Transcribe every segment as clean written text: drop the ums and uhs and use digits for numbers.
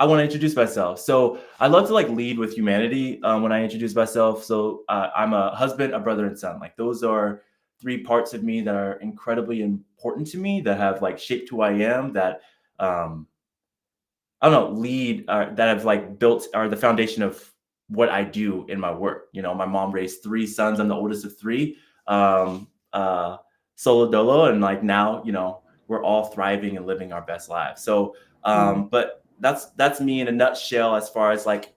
I want to introduce myself. So I love to like lead with humanity when I introduce myself. So I'm a husband, a brother, and son. Like those are three parts of me that are incredibly important to me, that have like shaped who I am, that um, I don't know, lead that have like built are the foundation of what I do in my work. You know, my mom raised three sons. I'm the oldest of three, um, uh, solo dolo, and like now, you know, we're all thriving and living our best lives. So, Mm. but that's me in a nutshell as far as like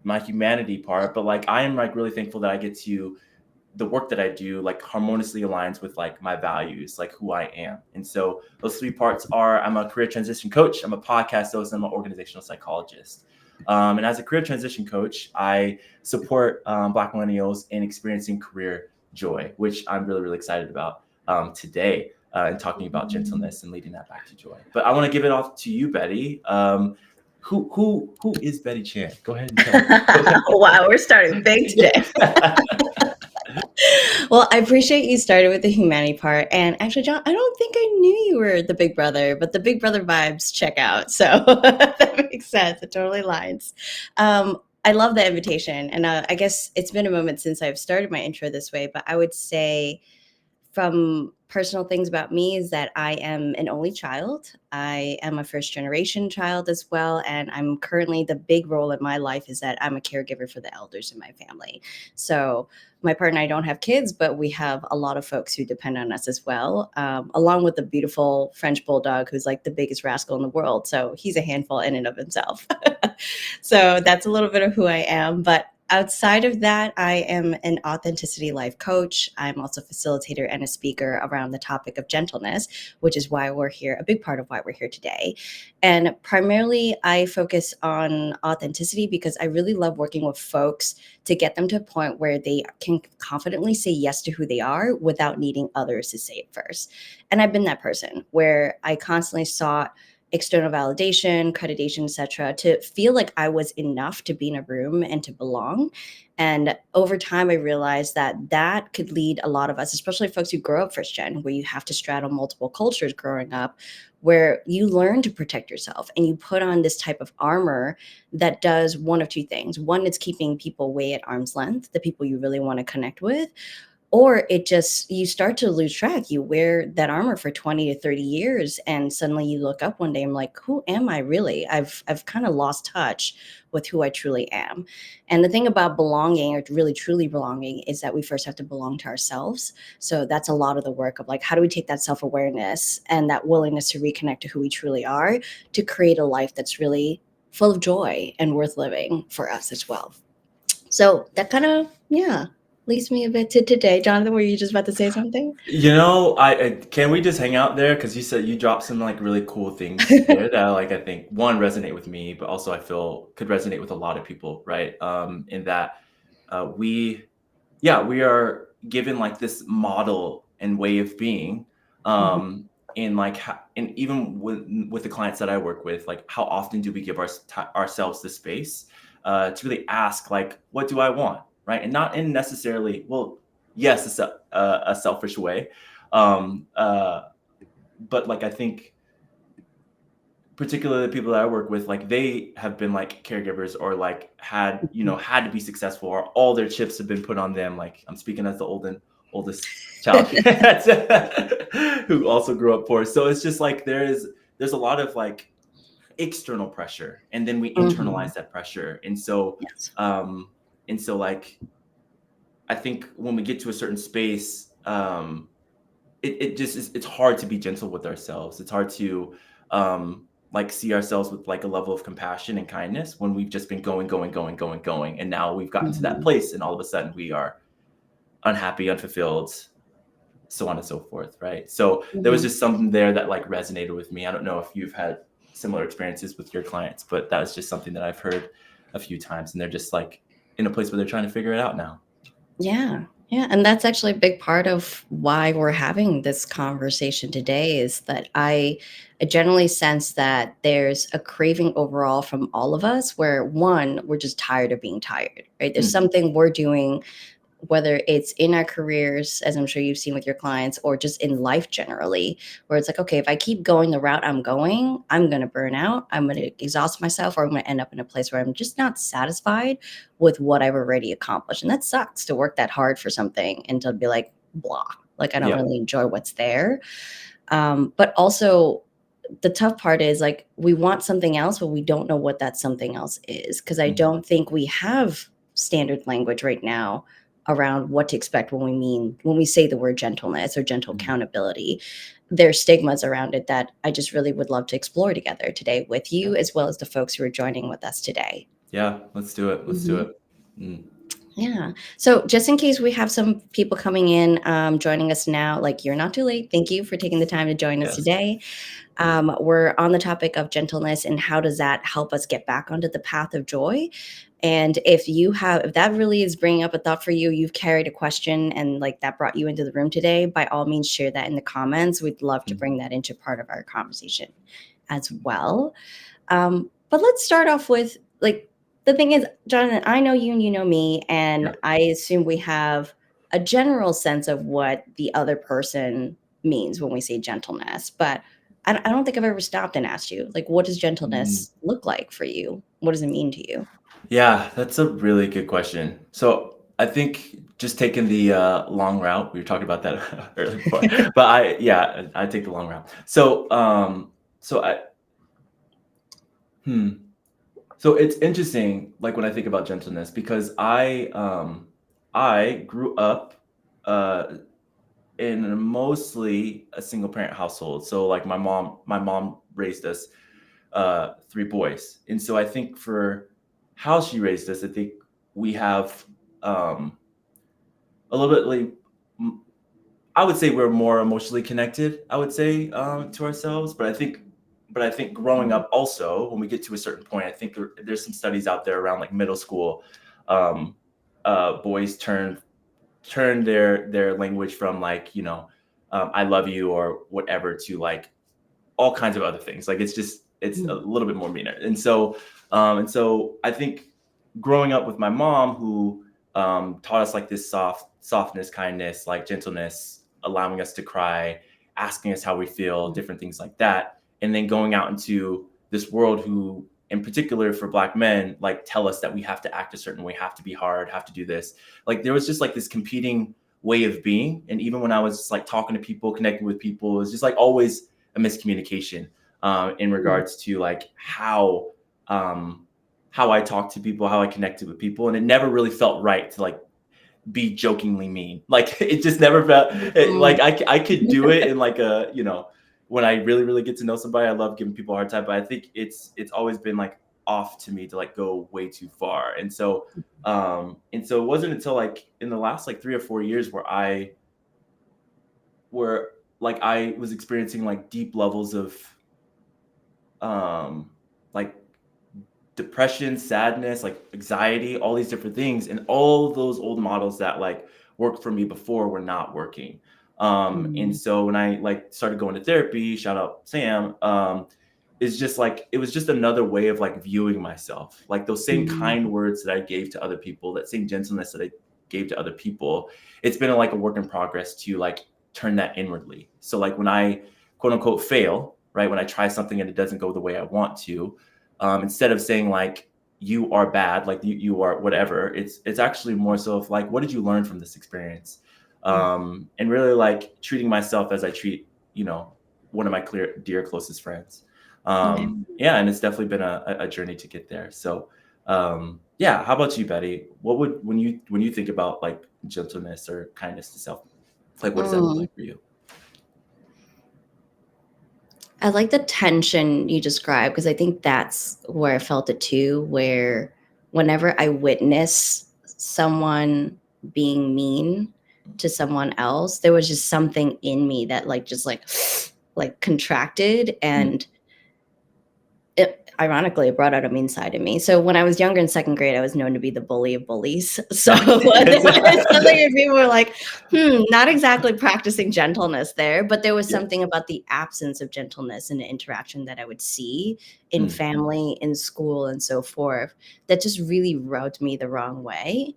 my humanity part. But like I am like really thankful that I get to the work that I do like harmoniously aligns with like my values, like who I am. And so those three parts are I'm a career transition coach, I'm a podcast host, and I'm an organizational psychologist. And as a career transition coach, I support Black millennials in experiencing career joy, which I'm really, really excited about today and talking about gentleness and leading that back to joy. But I want to give it off to you, Betty. Who is Betty Chan? Go ahead and tell me. Wow, we're starting big today. Yeah. Well, I appreciate you started with the humanity part. And actually, John, I don't think I knew you were the big brother, but the big brother vibes check out. So that makes sense. It totally aligns. I love the invitation. And I guess it's been a moment since I've started my intro this way, but I would say from personal things about me is that I am an only child. I am a first generation child as well. And I'm currently, the big role in my life is that I'm a caregiver for the elders in my family. So my partner and I don't have kids, but we have a lot of folks who depend on us as well, along with the beautiful French bulldog who's like the biggest rascal in the world. So he's a handful in and of himself. So that's a little bit of who I am. But outside of that, I am an authenticity life coach. I'm also a facilitator and a speaker around the topic of gentleness, which is why we're here, a big part of why we're here today. And primarily, I focus on authenticity because I really love working with folks to get them to a point where they can confidently say yes to who they are without needing others to say it first. And I've been that person where I constantly sought external validation, accreditation, etc., to feel like I was enough to be in a room and to belong. And over time, I realized that that could lead a lot of us, especially folks who grow up first gen, where you have to straddle multiple cultures growing up, where you learn to protect yourself and you put on this type of armor that does one of two things. One, it's keeping people way at arm's length, the people you really want to connect with, or it just you start to lose track. You wear that armor for 20 to 30 years and suddenly you look up one day and I'm like, who am I really? I've kind of lost touch with who I truly am. And the thing about belonging, or really truly belonging, is that we first have to belong to ourselves. So that's a lot of the work of like, how do we take that self-awareness and that willingness to reconnect to who we truly are to create a life that's really full of joy and worth living for us as well. So that kind of, yeah, leads me a bit to today. Jonathan, were you just about to say something? You know, I can we just hang out there because you said you dropped some like really cool things there that like I think one resonate with me, but also I feel could resonate with a lot of people, right? In that we, yeah, we are given like this model and way of being, Mhm. in like and even with the clients that I work with, like how often do we give ourselves the space to really ask like, what do I want, right? And not in necessarily, well, yes, it's a selfish way, um, uh, but like I think particularly the people that I work with, like they have been like caregivers or like had, you know, had to be successful or all their chips have been put on them. Like I'm speaking as the oldest child who also grew up poor. So it's just like there's a lot of like external pressure and then we Mhm. internalize that pressure. Yes. Um and so like I think when we get to a certain space, it just is, it's hard to be gentle with ourselves. It's hard to like see ourselves with like a level of compassion and kindness when we've just been going, and now we've gotten to that Mhm. place and all of a sudden we are unhappy, unfulfilled, so on and so forth, right? So there was Mhm. just something there that like resonated with me. I don't know if you've had similar experiences with your clients, but that was just something that I've heard a few times and they're just like in a place where they're trying to figure it out now. Yeah. Yeah. And that's actually a big part of why we're having this conversation today is that I generally sense that there's a craving overall from all of us where one, we're just tired of being tired, right? There's Mm-hmm. something we're doing whether it's in our careers, as I'm sure you've seen with your clients, or just in life generally, where it's like, okay, if I keep going the route I'm going, I'm going to burn out, I'm going to exhaust myself, or I'm going to end up in a place where I'm just not satisfied with what I've already accomplished. And that sucks to work that hard for something and to be like, blah, like I don't Yeah. really enjoy what's there. But also, the tough part is like we want something else, but we don't know what that something else is. Because I Mhm. don't think we have standard language right now around what to expect when we say the word gentleness or gentle Mhm. accountability. There's stigmas around it that I just really would love to explore together today with Yeah. you, as well as the folks who are joining with us today. Yeah. Let's do it. Let's do Mhm. it. Mm. Yeah. So just in case we have some people coming in, joining us now, like you're not too late. Thank you for taking the time to join us Yes. today. We're on the topic of gentleness and how does that help us get back onto the path of joy. And if that really is bringing up a thought for you, you've carried a question and like that brought you into the room today, by all means, share that in the comments. We'd love to Mhm. bring that into part of our conversation as well. But let's start off with like the thing is, Jonathan, I know you and you know me, Yeah. and I assume we have a general sense of what the other person means when we say gentleness. But I don't think I've ever stopped and asked you, like, what does Mm. gentleness look like for you? What does it mean to you? Yeah, that's a really good question. So I think just taking the long route, we were talking about that earlier before, but I take the long route. So I, hmm. So it's interesting, like when I think about gentleness, because I grew up uh, in mostly a single parent household. So like my mom raised us three boys, and so I think for how she raised us, I think we have um, a little bit like I would say we're more emotionally connected. I would say to ourselves, but I think growing Mm, up also, when we get to a certain point, I think there's some studies out there around like middle school. Um, Boys turn their language from like I love you or whatever to like all kinds of other things. Like it's a mm, little bit more meaner. And so I think growing up with my mom, who taught us like this softness, kindness, like gentleness, allowing us to cry, asking us how we feel, mm, different things like that, and then going out into this world, who, in particular for Black men, like tell us that we have to act a certain way, have to be hard, have to do this. Like there was just like this competing way of being, and even when I was just, like talking to people, connecting with people, it was just like always a miscommunication in mm, regards to like um, how I talk to people, how I connected with people, and it never really felt right to like be jokingly mean. Like it just never felt mm, like I could do it in like a when I really really get to know somebody. I love giving people a hard time, but I think it's always been like off to me to like go way too far, and so it wasn't until like in the last like 3 or 4 years where like I was experiencing like deep levels of um like depression, sadness, like anxiety, all these different things, and all those old models that like worked for me before were not working. And mm, so when I like started going to therapy, shout out Sam, it's just like it was just another way of like viewing myself. Like those same mm, kind words that I gave to other people, that same gentleness that I gave to other people, it's been like a work in progress to like turn that inwardly. So like when I quote unquote fail, right? When I try something and it doesn't go the way I want to, instead of saying like you are bad, like you are whatever, it's actually more so of like what did you learn from this experience, mm. and really like treating myself as I treat one of my clear dear closest friends. Yeah. Yeah, and it's definitely been a journey to get there. So yeah, how about you, Betty? What would when you think about like gentleness or kindness to self, like what does that look Mm. like for you? I like the tension you described because I think that's where I felt it too, where whenever I witness someone being mean to someone else, there was just something in me that like just like contracted, Mm. and it brought out a mean side of me. So when I was younger in second grade, I was known to be the bully of bullies. So it's something if people were like, not exactly practicing gentleness there, but there was Yeah. something about the absence of gentleness in the interaction that I would see in Mm. family, in school, and so forth that just really rubbed me the wrong way.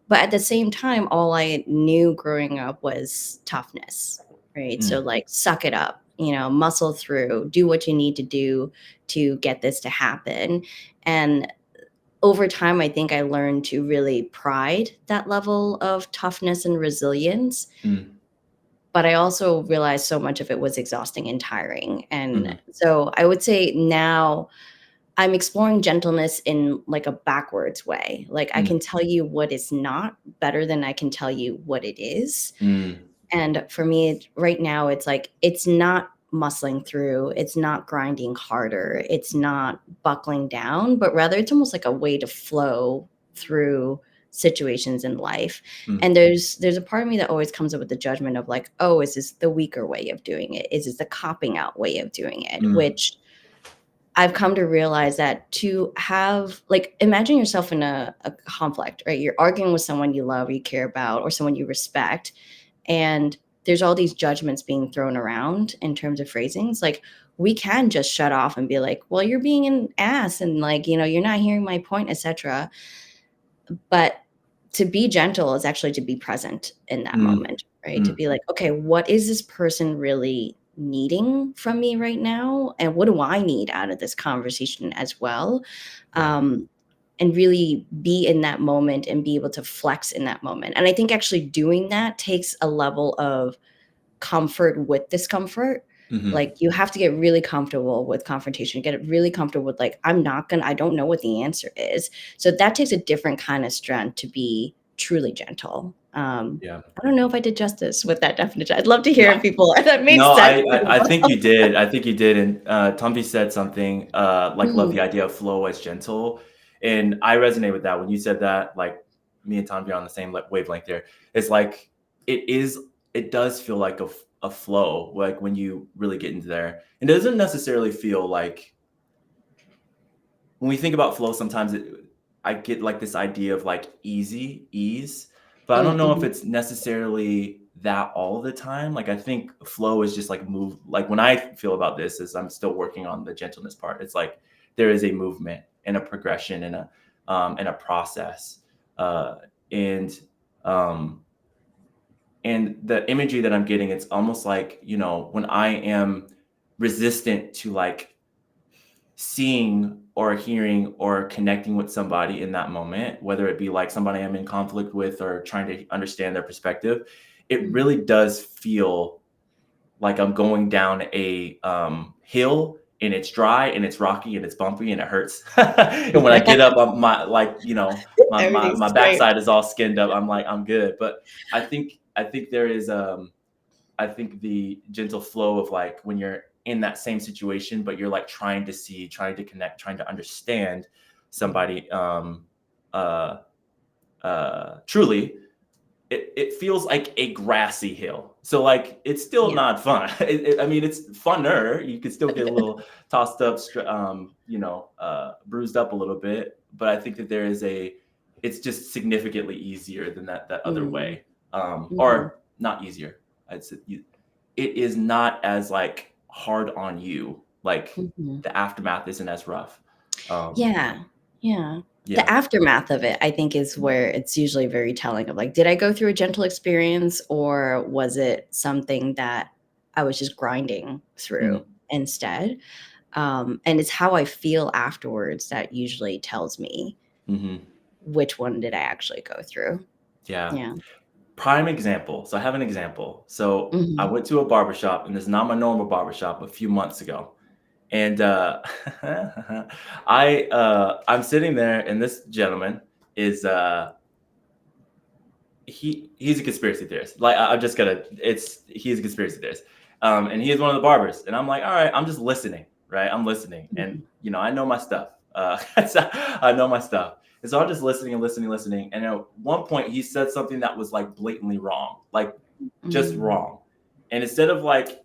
But at the same time, all I knew growing up was toughness, right? So Mm, like suck it up, muscle through, do what you need to do to get this to happen. And over time, I think I learned to really pride that level of toughness and resilience. mm, But I also realized so much of it was exhausting and tiring. And mhm, so I would say now I'm exploring gentleness in like a backwards way. Like I mm, can tell you what is not better than I can tell you what it is. mm, And for me, right now, it's like, it's not muscling through, it's not grinding harder, it's not buckling down, but rather it's almost like a way to flow through situations in life. mm, And there's a part of me that always comes up with the judgment of like, oh, is this the weaker way of doing it? Is this the copping out way of doing it? mm, Which I've come to realize that to have like imagine yourself in a conflict, right? You're arguing with someone you love, or you care about, or someone you respect, and there's all these judgments being thrown around in terms of phrasings. Like we can just shut off and be like, well, you're being an ass and like, you're not hearing my point, etc. But to be gentle is actually to be present in that mm, moment, right? To mm. be like, okay, what is this person really needing from me right now? And what do I need out of this conversation as well? Yeah. Um, and really be in that moment and be able to flex in that moment. And I think actually doing that takes a level of comfort with discomfort. Mhm. Like you have to get really comfortable with confrontation, get really comfortable with like, I don't know what the answer is. So that takes a different kind of strength to be truly gentle. Yeah. I don't know if I did justice with that definition. I'd love to hear No, if people that made no, sense. I think you did. I think you did. And Tomby said something like love Mm, the idea of flow as gentle, and I resonate with that when you said that. Like me and Tomby are on the same wavelength there. It's like it is. It does feel like a flow, like when you really get into there. It doesn't necessarily feel like when we think about flow, sometimes I get like this idea of like ease, but I don't know if mhm, it's necessarily that all the time. Like I think flow is just like move. Like when I feel about this, is I'm still working on the gentleness part. It's like there is a movement and a progression and a process, and um, and the imagery that I'm getting, it's almost like when I am resistant to like seeing or hearing or connecting with somebody in that moment, whether it be like somebody I'm in conflict with or trying to understand their perspective, it mhm. really does feel like I'm going down a hill and it's dry and it's rocky and it's bumpy and it hurts. And when I get up, I'm my like Everything's my straight. backside is all skinned up. I'm like I'm good, but I think there is I think the gentle flow of like when you're in that same situation, but you're like trying to see, trying to connect, trying to understand somebody uh truly, it feels like a grassy hill. So like it's still Yeah. not fun. I mean, it's funner. You could still get a little tossed up, bruised up a little bit. But I think that it's just significantly easier than that other Mm, way, mhm, or not easier. It is not as like hard on you. Like mhm. the aftermath isn't as rough. Um, Yeah, yeah. The yeah. aftermath of it, I think, is where it's usually very telling of like, did I go through a gentle experience or was it something that I was just grinding through Mhm. instead? And it's how I feel afterwards that usually tells me Mhm. which one did I actually go through. Yeah. Yeah. Prime example. So I have an example. So I Mhm. went to a barbershop, and this is not my normal barbershop a few months ago. And I'm sitting there, and this gentleman is he's a conspiracy theorist. Like I'm just gonna it's he's a conspiracy theorist. And he is one of the barbers. And I'm like, all right, I'm just listening, right? I'm listening. And Mhm. I know my stuff. So I know my stuff. And so I'm just listening and listening, listening. And at one point he said something that was like blatantly wrong, like just Mm, wrong. And instead of like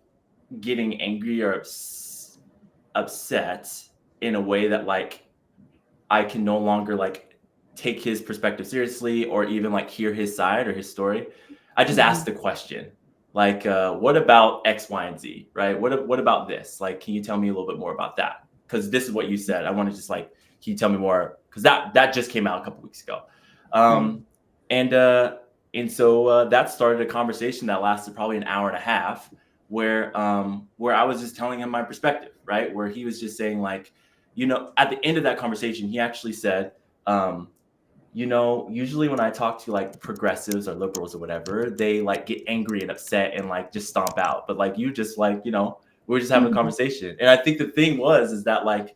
getting angry or upset in a way that like I can no longer like take his perspective seriously or even like hear his side or his story. I just asked mhm, the question, like, what about X, Y, and Z, right? What about this? Like, can you tell me a little bit more about that? Because this is what you said. I want to just like, can you tell me more? Because that just came out a couple weeks ago. right. Um, And uh, and so that started a conversation that lasted probably an hour and a half, where I was just telling him my perspective, right? Where he was just saying like, at the end of that conversation, he actually said, um, usually when I talk to like progressives or liberals or whatever, they like get angry and upset and like just stomp out. But like you just like, we were just having a Mhm. conversation. And I think the thing is that like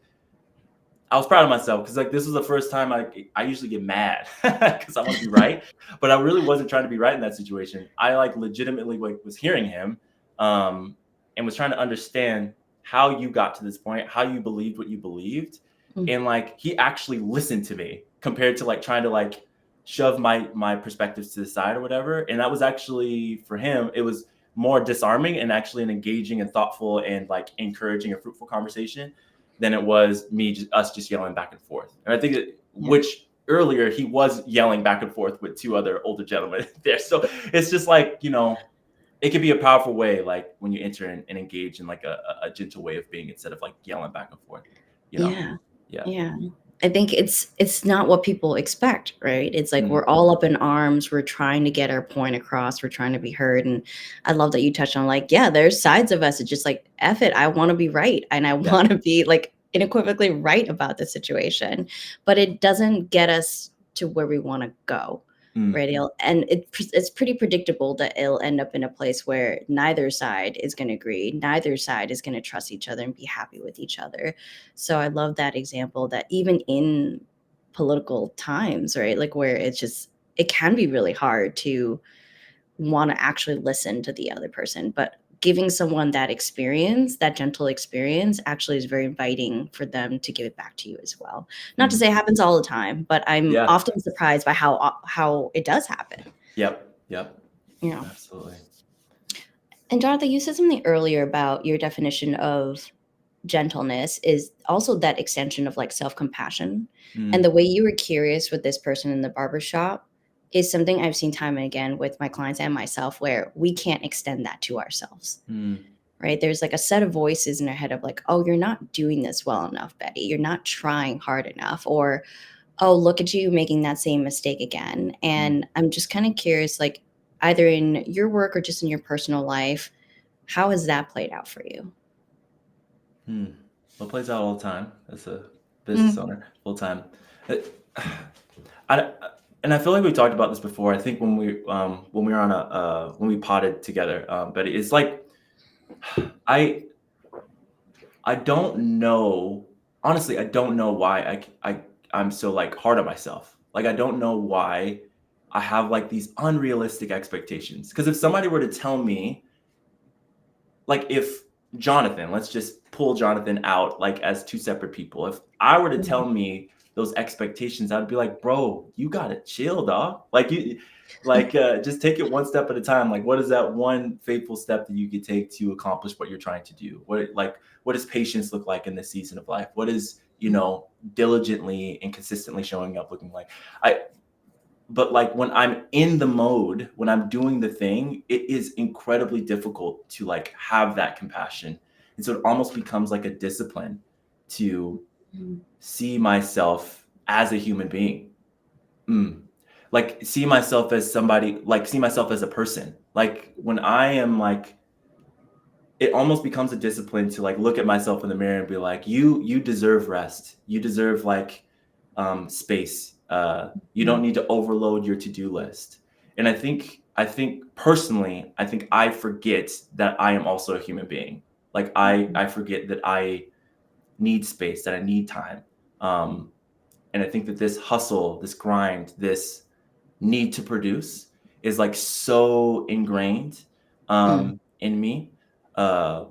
I was proud of myself because like this was the first time I usually get mad because I want to be right, but I really wasn't trying to be right in that situation. I like legitimately like was hearing him, um, and was trying to understand how you got to this point, how you believed what you believed, Mm. and like he actually listened to me compared to like trying to like shove my perspectives to the side or whatever. And that was actually for him, it was more disarming and actually an engaging and thoughtful and like encouraging and fruitful conversation than it was us just yelling back and forth. And I think Yeah. which earlier he was yelling back and forth with two other older gentlemen there. So it's just like, it could be a powerful way, like when you enter and engage in like a gentle way of being instead of like yelling back and forth, you know? Yeah. Yeah. Yeah. I think it's not what people expect, right? It's like Mm, we're all up in arms, we're trying to get our point across, we're trying to be heard. And I love that you touched on like, yeah, there's sides of us. It's just like, F it, I want to be right. And I yeah. want to be like unequivocally right about the situation. But it doesn't get us to where we want to go. Mm, Right. And it's pretty predictable that it'll end up in a place where neither side is going to agree. Neither side is going to trust each other and be happy with each other. So I love that example that even in political times, right? Like where it can be really hard to want to actually listen to the other person, but giving someone that experience, that gentle experience actually is very inviting for them to give it back to you as well. Not to mm. say it happens all the time, but I'm Yeah. often surprised by how it does happen. Yep. Yep. You know. Absolutely. And Jonathan, you said something earlier about your definition of gentleness is also that extension of like self-compassion. And Mm, the way you were curious with this person in the barber shop is something I've seen time and again with my clients and myself where we can't extend that to ourselves. mm, Right? There's like a set of voices in our head of like, oh, you're not doing this well enough, Betty. You're not trying hard enough. Or, oh, look at you making that same mistake again. mm, And I'm just kind of curious, like either in your work or just in your personal life, how has that played out for you? mm. Well, it plays out all the time as a business Mm. owner, full time. I and I feel like we talked about this before. I think when we were on a when we potted together, but it's like I I don't know. Honestly, I don't know why I'm so like hard on myself. Like I don't know why I have like these unrealistic expectations. Because if somebody were to tell me, like if Jonathan, let's just pull Jonathan out like as two separate people. If I were to Mhm. tell me those expectations, I'd be like, bro, you gotta chill, dog. Like you just take it one step at a time. Like what is that one faithful step that you could take to accomplish what you're trying to do? What does patience look like in this season of life? What is, diligently and consistently showing up looking like? I but like when I'm in the mode, when I'm doing the thing, it is incredibly difficult to like have that compassion. And so it almost becomes like a discipline to Mhm. see myself as a human being. Mm. Like see myself as somebody, like see myself as a person. Like when I am like, it almost becomes a discipline to like look at myself in the mirror and be like, you deserve rest. You deserve like space. You don't need to overload your to-do list. And I think personally, I think I forget that I am also a human being. Like I forget that I need space, that I need time. Um, and I think that this hustle, this grind, this need to produce is like so ingrained Mm. in me. Uh,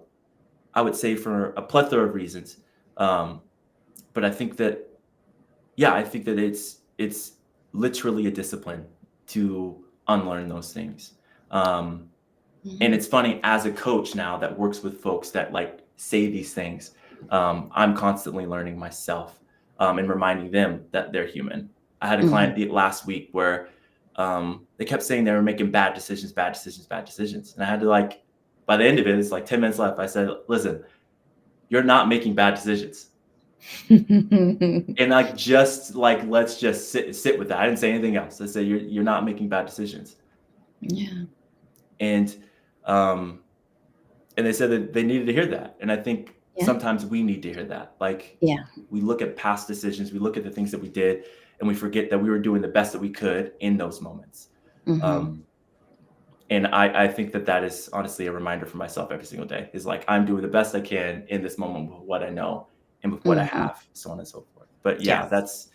I would say for a plethora of reasons. Um, but I think that, yeah, I think that it's literally a discipline to unlearn those things. Um, and Mhm. it's funny as a coach now that works with folks that like say these things. I'm constantly learning myself and reminding them that they're human. I had a Mhm. client last week where they kept saying they were making bad decisions, bad decisions, bad decisions, and I had to like by the end of it, it's like 10 minutes left. I said, "Listen, you're not making bad decisions. And like, just like, let's just sit with that. I didn't say anything else. I said, you're not making bad decisions. Yeah. And um and they said that they needed to hear that. And I think Yeah. sometimes we need to hear that. Like, Yeah. we look at past decisions, we look at the things that we did, and we forget that we were doing the best that we could in those moments. Mm-hmm. And I think that is honestly a reminder for myself every single day, is like, I'm doing the best I can in this moment with what I know and with what I Mm-hmm. have, so on and so forth. But yeah, Yes.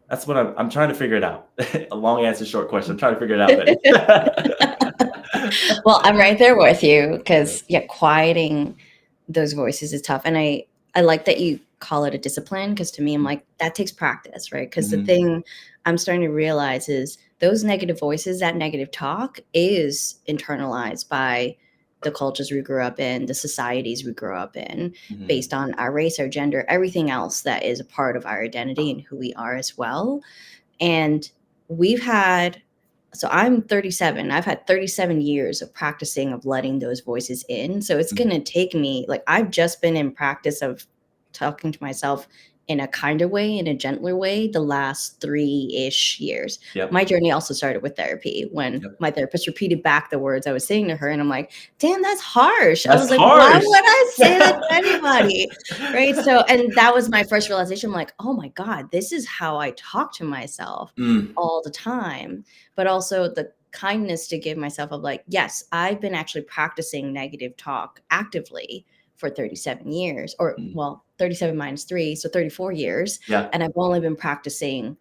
that's what I'm trying to figure it out. A long answer, short question. I'm trying to figure it out, Betty. Well, I'm right there with you Yeah. because yeah, quieting those voices is tough. And I like that you call it a discipline because to me, I'm like, that takes practice, right? Because the Mhm. thing I'm starting to realize is those negative voices, that negative talk is internalized by the cultures we grew up in, the societies we grew up in, Mhm. based on our race, our gender, everything else that is a part of our identity and who we are as well. And we've had, so I'm 37. I've had 37 years of practicing of letting those voices in. So it's Mhm. going to take me, like, I've just been in practice of talking to myself in a kinder way, in a gentler way, the last 3-ish years. Yep. My journey also started with therapy when Yep. my therapist repeated back the words I was saying to her. And I'm like, damn, that's harsh. I That's was like, why harsh. would I say that to anybody? Right. So, and that was my first realization. I'm like, oh my God, this is how I talk to myself Mm. all the time. But also the kindness to give myself of like, yes, I've been actually practicing negative talk actively for 37 years, or Mm. well, 37 minus 3, so 34 years. Yeah. And I've only been practicing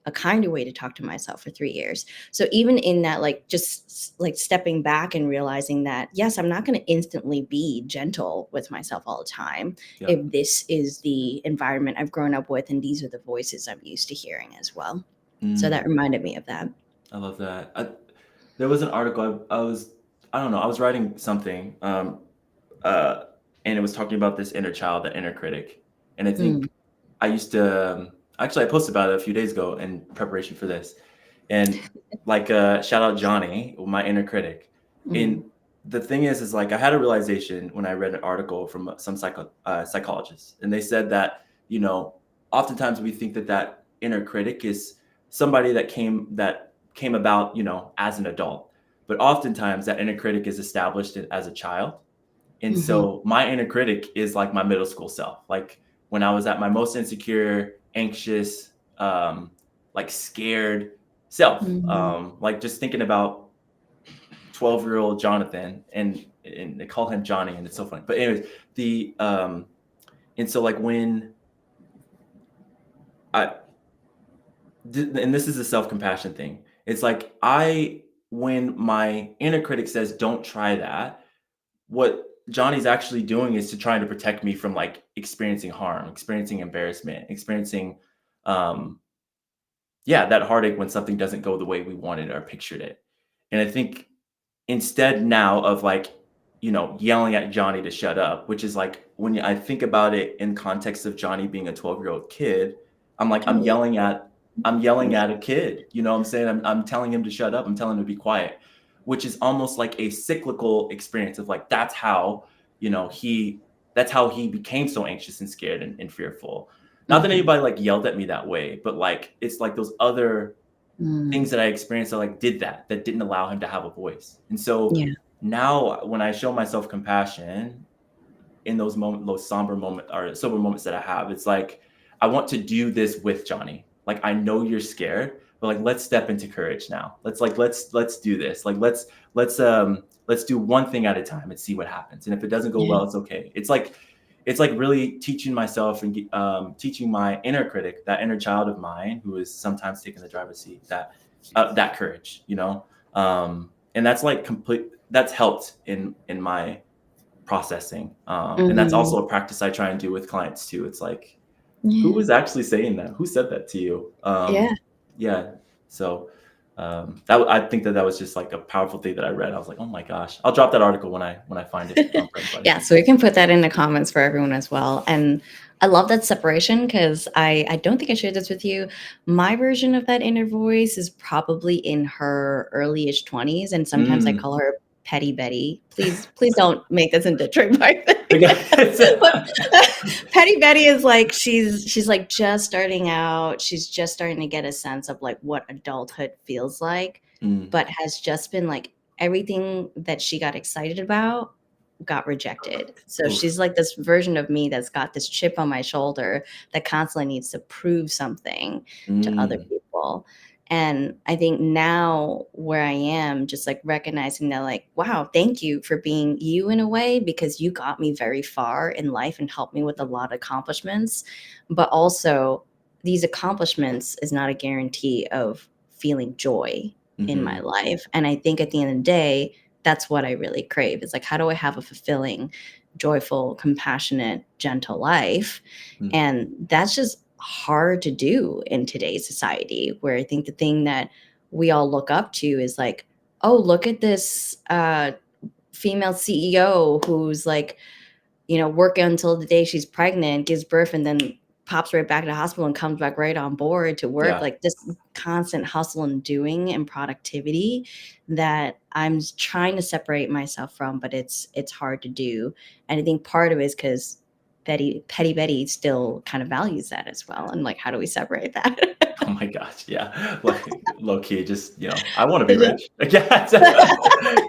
a kinder way to talk to myself for 3 years. So even in that, like, just like stepping back and realizing that, yes, I'm not going to instantly be gentle with myself all the time Yeah. if this is the environment I've grown up with and these are the voices I'm used to hearing as well. So that Mm. reminded me of that. I love that. There was an article I don't know, I was writing something, uh, and it was talking about this inner child, the inner critic. And I Mm, think I used to, actually, I posted about it a few days ago in preparation for this. And like, shout out Johnny, my inner critic. And mm, the thing is like, I had a realization when I read an article from some psychologists, and they said that, oftentimes we think that inner critic is somebody that came about, as an adult. But oftentimes that inner critic is established as a child. And mhm, so my inner critic is like my middle school self. Like, when I was at my most insecure, anxious, like scared self. mhm, Like, just thinking about 12-year-old Jonathan, and they call him Johnny, and it's so funny. But anyways, the and so like when I and this is a self-compassion thing. It's like, when my inner critic says don't try that, what Johnny's actually doing is to trying to protect me from like experiencing harm, experiencing embarrassment, experiencing um yeah, that heartache when something doesn't go the way we wanted or pictured it. And I think, instead now of like, yelling at Johnny to shut up, which is like, when I think about it in context of Johnny being a 12-year-old kid, I'm like, totally. I'm yelling at a kid. You know what I'm saying? I'm telling him to shut up. I'm telling him to be quiet, which is almost like a cyclical experience of like, you know, he that's how he became so anxious and scared and fearful. Not that Mhm, anybody like yelled at me that way, but like, it's like those other things mm, that I experienced that like that didn't allow him to have a voice. And so yeah, now when I show myself compassion in those moments, those somber moments or sober moments that I have, it's like, I want to do this with Johnny. Like, I know you're scared, but like, let's step into courage now. Let's do this. Like, let's do one thing at a time and see what happens. And if it doesn't go yeah, well, it's okay. It's like really teaching myself and teaching my inner critic, that inner child of mine who is sometimes taking the driver's seat, that courage, and that's like that's helped in my processing. And that's mhm, also a practice I try and do with clients too. It's like, who yeah, was actually saying that? Who said that to you? yeah. Yeah. So I think that was just like a powerful thing that I read. I was like, oh my gosh, I'll drop that article when I find it, for everybody. Yeah, so we can put that in the comments for everyone as well. And I love that separation because I don't think I shared this with you. My version of that inner voice is probably in her early-ish 20s, and sometimes I Mm, call her Petty Betty. Please don't make this into a trademark thing. But Okay. Petty Betty is like she's like just starting out. She's just starting to get a sense of like what adulthood feels like, Mm, but has just been like everything that she got excited about got rejected. So she's oof. like this version of me that's got this chip on my shoulder that constantly needs to prove something to other Mm, people. And I think now where I am, just like recognizing that, like, wow, thank you for being you in a way, because you got me very far in life and helped me with a lot of accomplishments. But also, these accomplishments is not a guarantee of feeling joy in my mhm, life. And I think at the end of the day, that's what I really crave. It's like, how do I have a fulfilling, joyful, compassionate, gentle life? mm, And that's just hard to do in today's society, where I think the thing that we all look up to is like, oh, look at this female CEO who's like, working until the day she's pregnant, gives birth, and then pops right back to the hospital and comes back right on board to work. yeah. Like this constant hustle and doing and productivity that I'm trying to separate myself from, but it's hard to do. And I think part of it is because Petty Betty still kind of values that as well. And like, how do we separate that? Oh my gosh, yeah. Like low key, just I want to be Yeah. rich. Yeah.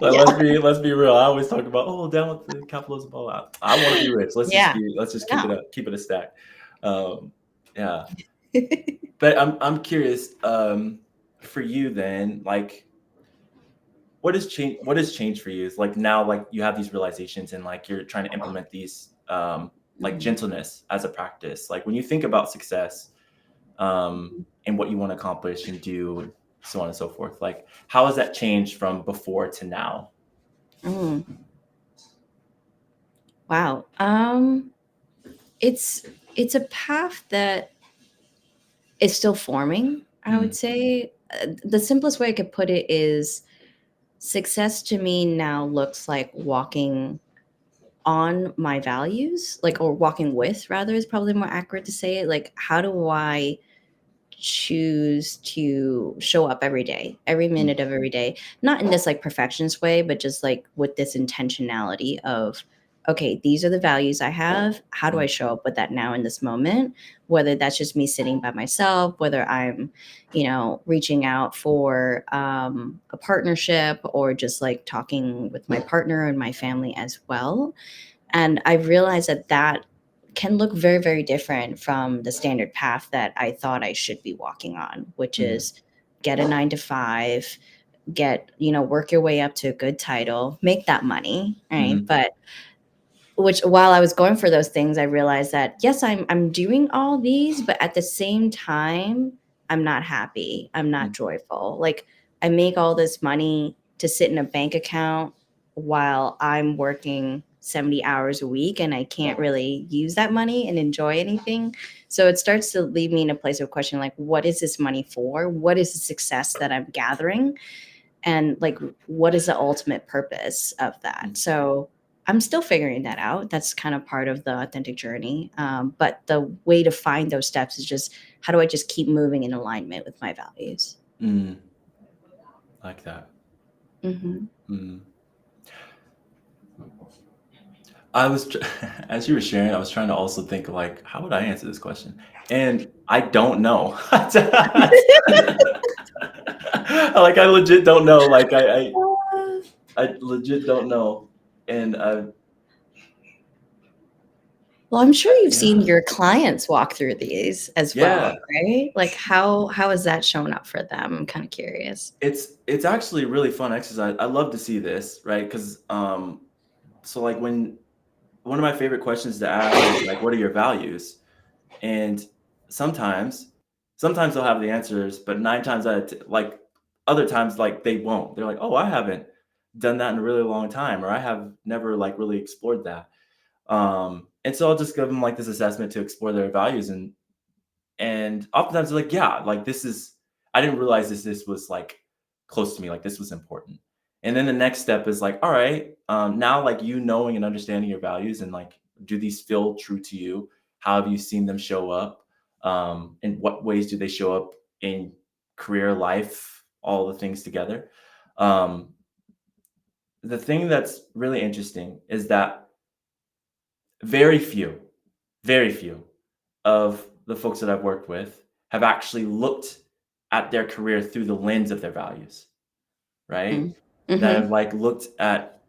Like, Yeah. let's be real. I always talk about down with the capitalism. All out. I want to be rich. Yeah. Let's just keep No. it up, keep it a stack. Yeah. But I'm curious. For you then, like, what has changed for you? Is like now, like you have these realizations and like you're trying to implement these, like Mhm. gentleness as a practice. Like when you think about success, and what you want to accomplish and do, and so on and so forth. Like, how has that changed from before to now? Mm. Wow. It's it's a path that is still forming, I would Mm, say. The simplest way I could put it is success to me now looks like walking on my values, like, or walking with, rather, is probably more accurate to say it. Like, how do I choose to show up every day, every mm, minute of every day, not in this like perfectionist way, but just like with this intentionality of, okay, these are the values I have. How do I mm, show up with that now in this moment? Whether that's just me sitting by myself, whether I'm, reaching out for a partnership, or just like talking with my partner and my family as well. And I realized that that can look very, very different from the standard path that I thought I should be walking on, which mm, is get a 9 to 5, work your way up to a good title, make that money, right? mhm, But which, while I was going for those things, I realized that yes, I'm doing all these, but at the same time, I'm not happy. I'm not mm, joyful. Like, I make all this money to sit in a bank account while I'm working 70 hours a week, and I can't really use that money and enjoy anything. So it starts to leave me in a place of question, like, what is this money for? What is the success that I'm gathering? And like, what is the ultimate purpose of that? mm, So I'm still figuring that out. That's kind of part of the authentic journey. But the way to find those steps is just, how do I just keep moving in alignment with my values? mm. Like that. Hmm. Mm. As you were sharing, I was trying to also think like, how would I answer this question? And I don't know. Like I legit don't know. Like I legit don't know. And Well, I'm sure you've seen yeah, your clients walk through these as yeah. well, right? Like, how has that shown up for them? I'm kind of curious. It's actually a really fun exercise. I love to see this, right? Because so like when one of my favorite questions to ask is like, what are your values? And sometimes, sometimes they'll have the answers, but nine times out of like other times, like they won't. They're like, oh, I haven't done that in a really long time, or I have never like really explored that. And so I'll just give them like this assessment to explore their values, and oftentimes they're like, yeah, like this is, I didn't realize this was like close to me, like this was important. And then the next step is like, all right, now like you knowing and understanding your values, and like, do these feel true to you? How have you seen them show up? In what ways do they show up in career life, all the things together? um the thing that's really interesting is that very few, very few of the folks that I've worked with have actually looked at their career through the lens of their values, right? That Mm-hmm. have like looked at,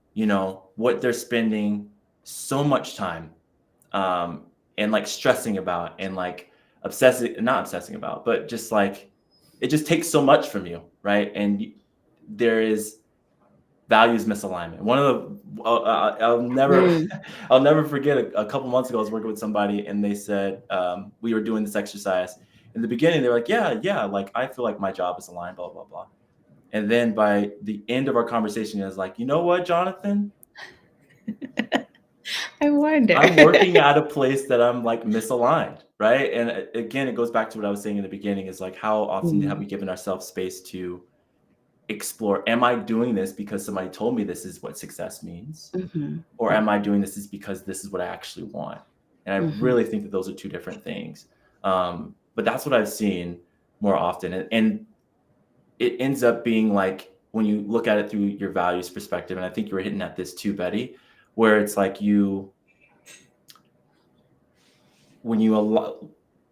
what they're spending so much time and like stressing about and like obsessing, not obsessing about, but just like it just takes so much from you, right? And there is values misalignment. One of the I'll never Mm. I'll never forget a couple months ago I was working with somebody and they said we were doing this exercise. In the beginning they were like, yeah, like I feel like my job is aligned, blah blah blah. And then by the end of our conversation, it was like, you know what, Jonathan? I wonder. I'm working at a place that I'm like misaligned, right? And again, it goes back to what I was saying in the beginning is like, how often have we given ourselves space to explore? Am I doing this because somebody told me this is what success means? Mm-hmm. Or am I doing this is because this is what I actually want? And I Mm-hmm. really think that those are two different things. But that's what I've seen more often. And it ends up being like when you look at it through your values perspective, and I think you were hitting at this too, Betty, where it's like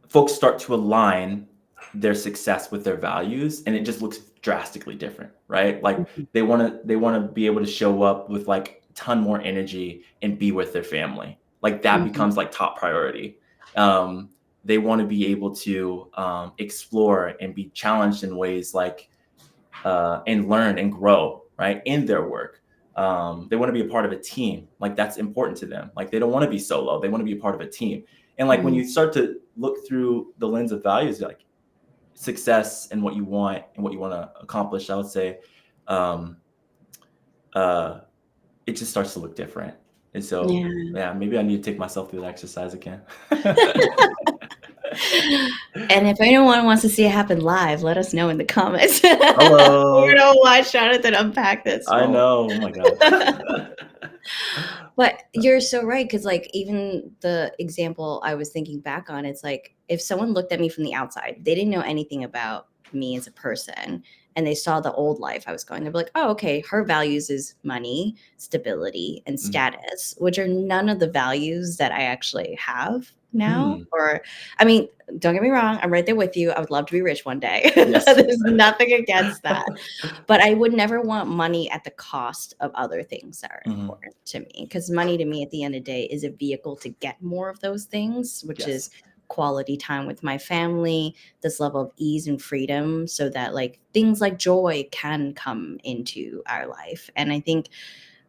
folks start to align their success with their values and it just looks drastically different, right? Like they want to be able to show up with like a ton more energy and be with their family, like that Mm-hmm. becomes like top priority. um, they want to be able to explore and be challenged in ways like and learn and grow, right, in their work. They want to be a part of a team. Like that's important to them. Like they don't want to be solo. They want to be a part of a team. And like when Mm. you start to look through the lens of values, like success and what you want and what you want to accomplish, I would say um, uh, it just starts to look different. And so, Yeah. yeah, maybe I need to take myself through the exercise again. And if anyone wants to see it happen live, let us know in the comments. We're Hello. gonna watch Jonathan unpack this I whole. know. Oh my God. But you're so right, because like even the example I was thinking back on, it's like if someone looked at me from the outside, they didn't know anything about me as a person, and they saw the old life I was going, they'd be like, "Oh, okay, her values is money, stability, and Mm. status," which are none of the values that I actually have now. Hmm. Or, I mean, don't get me wrong, I'm right there with you. I would love to be rich one day. Yes. There's nothing against that, but I would never want money at the cost of other things that are Hmm. important to me. Because money to me at the end of the day is a vehicle to get more of those things, which is Yes. quality time with my family, this level of ease and freedom, so that like things like joy can come into our life. And I think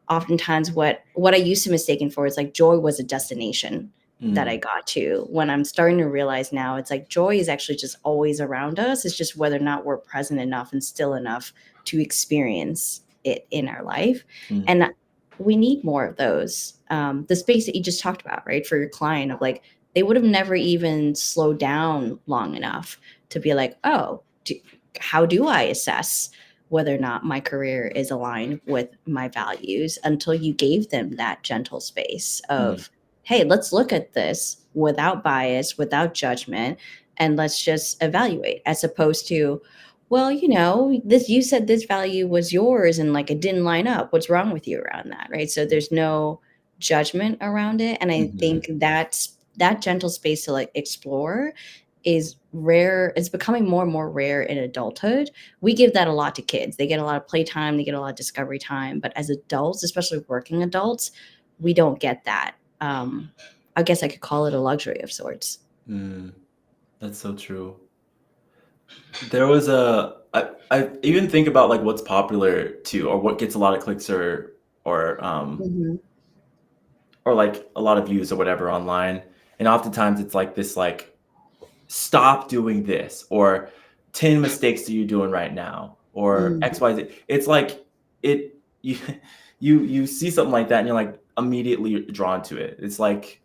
oftentimes what I used to mistaken for is like joy was a destination that I Mm. got to. When I'm starting to realize now, it's like joy is actually just always around us. It's just whether or not we're present enough and still enough to experience it in our life. Mm. And we need more of those. The space that you just talked about, right, for your client, of like they would have never even slowed down long enough to be like, oh, how do I assess whether or not my career is aligned with my values, until you gave them that gentle space Mm. of, hey, let's look at this without bias, without judgment, and let's just evaluate, as opposed to, well, this, you said this value was yours and like it didn't line up. What's wrong with you around that? Right. So there's no judgment around it. And I Mhm. think that gentle space to like explore is rare. It's becoming more and more rare in adulthood. We give that a lot to kids. They get a lot of playtime, they get a lot of discovery time. But as adults, especially working adults, we don't get that. I guess I could call it a luxury of sorts. Mm. That's so true. There was I even think about like what's popular too, or what gets a lot of clicks or Hmm. or like a lot of views or whatever online. And oftentimes it's like this like stop doing this or 10 mistakes that you're doing right now or Mm. XYZ. It's like it you you see something like that and you're like immediately drawn to it. It's like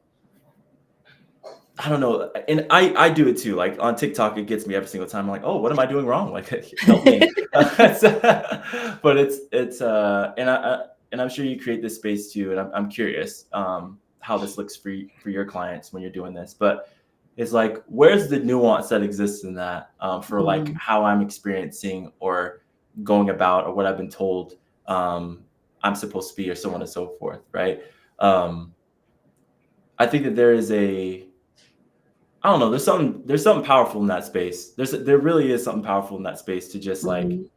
I don't know, and I do it too. Like on TikTok, it gets me every single time. I'm like, oh, what am I doing wrong? Like, help me. But and I'm sure you create this space too. And I'm curious how this looks for your clients when you're doing this. But it's like, where's the nuance that exists in that for like Mm. how I'm experiencing or going about or what I've been told. I'm supposed to be, or so on and so forth, right? Um, I think that there is I don't know, there's something powerful in that space. There really is something powerful in that space to just like Mhm.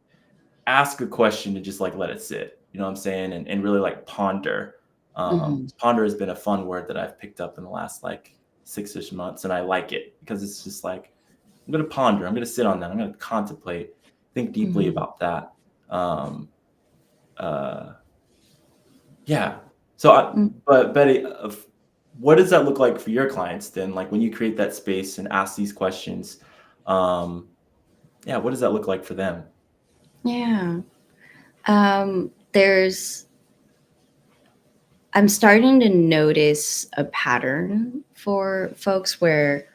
ask a question and just like let it sit. You know what I'm saying? And really like ponder. Mhm. Ponder has been a fun word that I've picked up in the last like 6-ish months, and I like it because it's just like I'm gonna ponder. I'm gonna sit on that. I'm gonna contemplate, think deeply Mhm. about that. Um, uh, yeah. So, Mm. but Betty, what does that look like for your clients then? Like when you create that space and ask these questions, um, yeah, what does that look like for them? Yeah. There's I'm starting to notice a pattern for folks where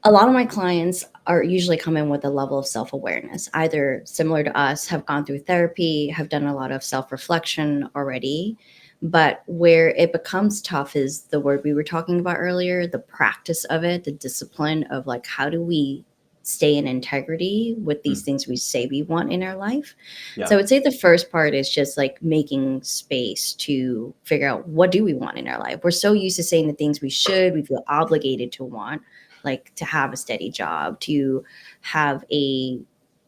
a lot of my clients are usually come in with a level of self-awareness, either similar to us, have gone through therapy, have done a lot of self-reflection already. But where it becomes tough is the word we were talking about earlier, the practice of it, the discipline of like, how do we stay in integrity with these Mm, things we say we want in our life? So I yeah. would say the first part is just like making space to figure out what do we want in our life. We're so used to saying the things we should, we feel obligated to want, like to have a steady job, to have a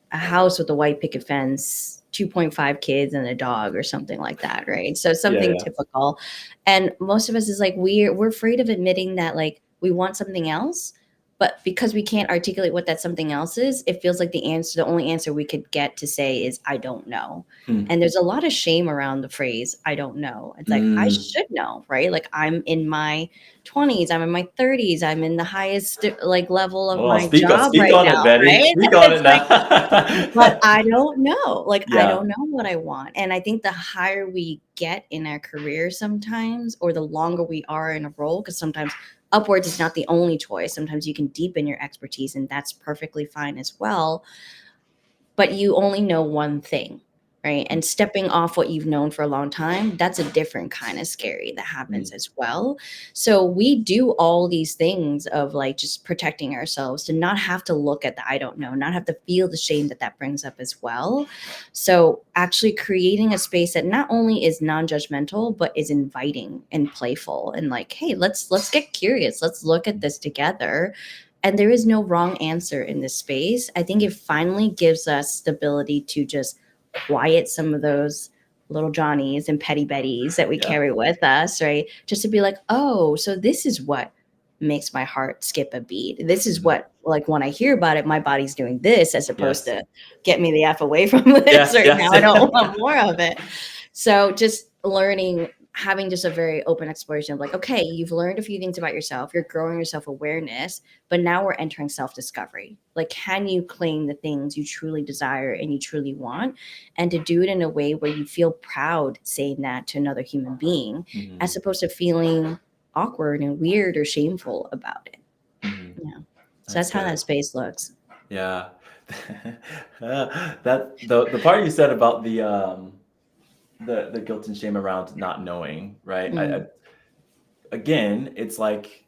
house with a white picket fence, 2.5 kids and a dog or something like that, right? So Yeah, something yeah. typical. And most of us is like we're afraid of admitting that like we want something else, but because we can't articulate what that something else is, it feels like the only answer we could get to say is I don't know. Hmm. And there's a lot of shame around the phrase I don't know. It's like I Mm. should know, right? Like I'm in my 20s, I'm in my 30s, I'm in the highest like level of Oh, my job speak right on it, now, Betty. right? Speak on It's it like, but now. I don't know. Like, I Yeah. don't know what I want. And I think the higher we get in our career sometimes, or the longer we are in a role, because sometimes upwards is not the only choice. Sometimes you can deepen your expertise, and that's perfectly fine as well, but you only know one thing, right? Mm, And stepping off what you've known for a long time, that's a different kind of scary that mm, happens as well. So we do all these things of like just protecting ourselves to not have to look at the I don't know, not have to feel the shame that that brings up as well. So actually creating a space that not only is non-judgmental but is inviting and playful and like, hey, let's get curious. Let's look at this together, and there is no wrong answer in this space. I think it finally gives us the ability to just quiet some of those little Johnnies and petty Betties that we yeah. carry with us, right? Just to be like, oh, so this is what makes my heart skip a beat. This is Mhm. what, like, when I hear about it, my body's doing this as opposed Yes. to get me the F away from this, Yes, or yes. now I don't want more of it. So just learning, having just a very open exploration of like, okay, you've learned a few things about yourself, you're growing your self awareness, but now we're entering self discovery. Like, can you claim the things you truly desire and you truly want? And to do it in a way where you feel proud saying that to another human being, as Mhm, opposed to feeling awkward and weird or shameful about it. mhm. Yeah. So That's that's how that good. space looks. Yeah. That the part you said about the guilt and shame around not knowing, right? Mm. Again, it's like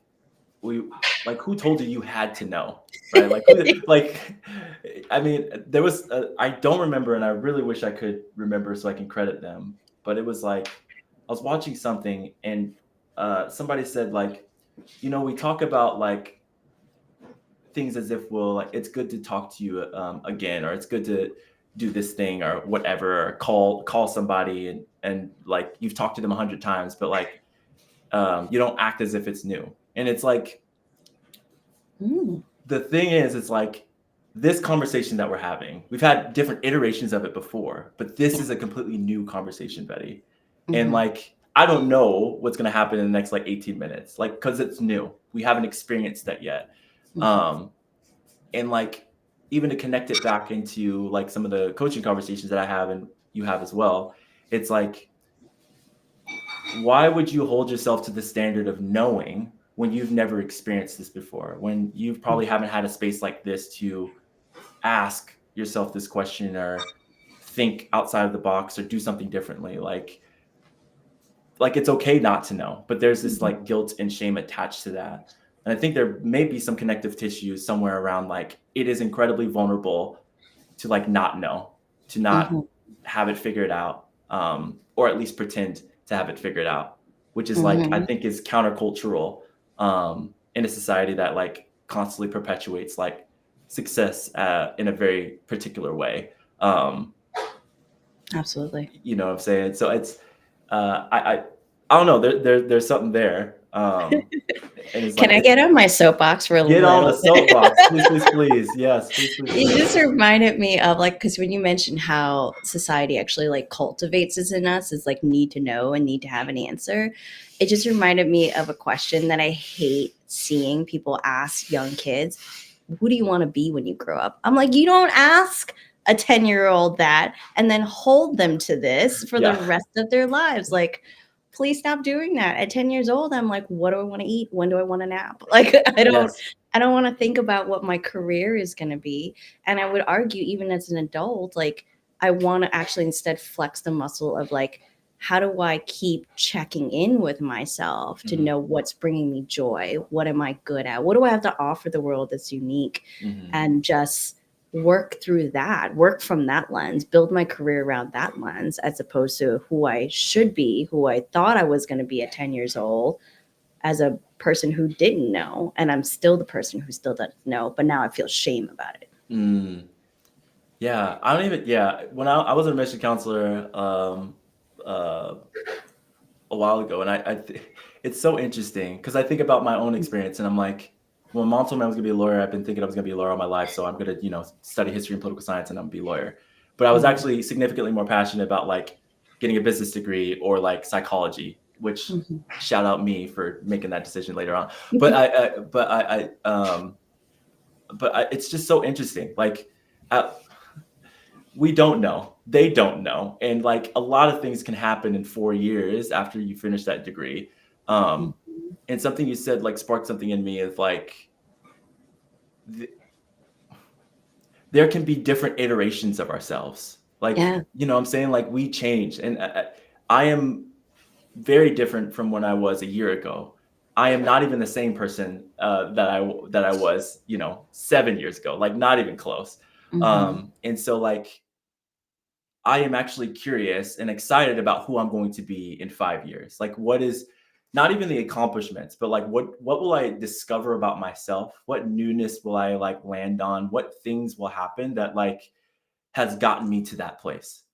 we like who told you you had to know, right? Like who like I mean, there was I don't remember, and I really wish I could remember so I can credit them, but it was like I was watching something and somebody said like, we talk about like things as if well like it's good to talk to you again, or it's good to do this thing or whatever, or call somebody and like you've talked to them 100 times, but like you don't act as if it's new. And it's like Mm. the thing is, it's like this conversation that we're having, we've had different iterations of it before, but this Yeah. is a completely new conversation, Betty. And Hmm. like, I don't know what's going to happen in the next like 18 minutes, like, because it's new. We haven't experienced that yet. Hmm. Um, and like, even to connect it back into like some of the coaching conversations that I have and you have as well, it's like, why would you hold yourself to the standard of knowing when you've never experienced this before, when you probably haven't had a space like this to ask yourself this question or think outside of the box or do something differently? Like it's okay not to know, but there's this like guilt and shame attached to that. And I think there may be some connective tissue somewhere around like it is incredibly vulnerable to like not know, to not Hmm. have it figured out. or at least pretend to have it figured out, which is like, I Mm-hmm. think is countercultural in a society that like constantly perpetuates like success in a very particular way. Um, Absolutely. you know what I'm saying? So it's, I don't know, there's something there. And it's Can like, I get on my soapbox for a get on the little bit? soapbox, please, please, please. Yes, please, please, You please. just reminded me of like, because when you mentioned how society actually like cultivates this in us is like need to know and need to have an answer, it just reminded me of a question that I hate seeing people ask young kids: who do you want to be when you grow up? I'm like, you don't ask a 10-year-old that and then hold them to this for the Yeah. rest of their lives. Like, please stop doing that. At 10 years old, I'm like, what do I want to eat? When do I want to nap? Like, Yes. I don't want to think about what my career is going to be. And I would argue, even as an adult, like, I want to actually instead flex the muscle of like, how do I keep checking in with myself to Hmm. know what's bringing me joy? What am I good at? What do I have to offer the world that's unique? Hmm. And just work through that, work from that lens, build my career around that lens, as opposed to who I should be, who I thought I was going to be at 10 years old as a person who didn't know. And I'm still the person who still doesn't know, but now I feel shame about it. Mm. Yeah, I don't even. Yeah, when I was a mission counselor uh, a while ago, and it's so interesting because I think about my own experience, and I'm like, when mom told me I was gonna be a lawyer, I've been thinking I was gonna be a lawyer all my life, so I'm gonna study history and political science, and I'm gonna be a lawyer. But I was Mhm. actually significantly more passionate about like getting a business degree or like psychology, which Mhm. shout out me for making that decision later on. But it's just so interesting. Like, uh, we don't know. They don't know. And like a lot of things can happen in 4 years after you finish that degree. Um, Mhm. and something you said like sparked something in me of like, th- there can be different iterations of ourselves. Like, Yeah. you know what I'm saying? Like we change. And I am very different from when I was a year ago. I am not even the same person that I was, 7 years ago. Like not even close. Mhm. And so like I am actually curious and excited about who I'm going to be in 5 years. Like, what is not even the accomplishments, but like, what will I discover about myself? What newness will I like land on? What things will happen that like has gotten me to that place?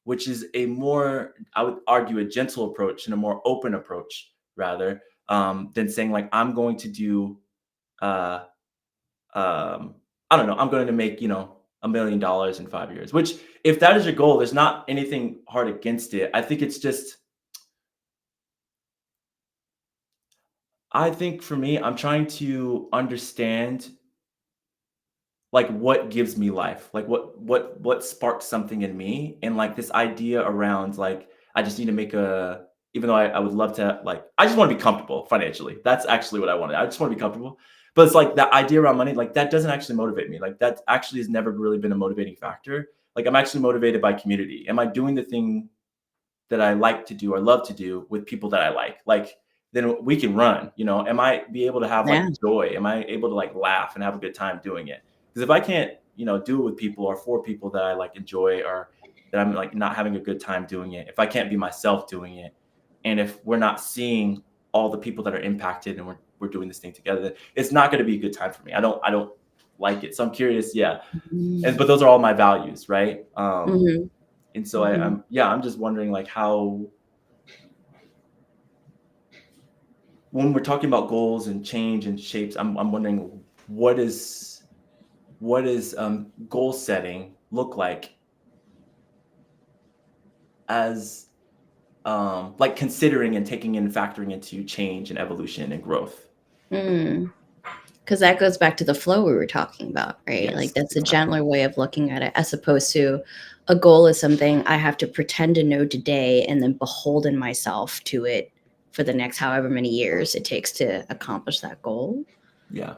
Which is a more, I would argue, a gentle approach and a more open approach rather than saying like I'm going to do uh, um, I don't know, I'm going to make, $1 million in 5 years, which if that is your goal, there's not anything hard against it. I think for me, I'm trying to understand like what gives me life, like what sparks something in me, and like this idea around like I just need to make a, even though I would love to like, I just want to be comfortable financially. That's actually what I wanted. I just want to be comfortable. But it's like that idea around money, like that doesn't actually motivate me. Like that actually has never really been a motivating factor. Like I'm actually motivated by community. Am I doing the thing that I like to do or love to do with people that I like then we can run, am I be able to have like Yeah. joy? Am I able to like laugh and have a good time doing it? Because if I can't, do it with people or for people that I like enjoy or that I'm like not having a good time doing it, if I can't be myself doing it, and if we're not seeing all the people that are impacted and we're doing this thing together, it's not going to be a good time for me. I don't like it. So I'm curious, yeah. And Mhm. but those are all my values, right? Mhm. And so Mhm. I'm just wondering like how, when we're talking about goals and change and shapes, I'm wondering what is goal setting look like as like considering and taking in factoring into change and evolution and growth. Mm. Because that goes back to the flow we were talking about, right? Like Yes, that's a exactly. gentler way of looking at it, as opposed to a goal is something I have to pretend to know today and then beholden myself to it for the next however many years it takes to accomplish that goal. Yeah.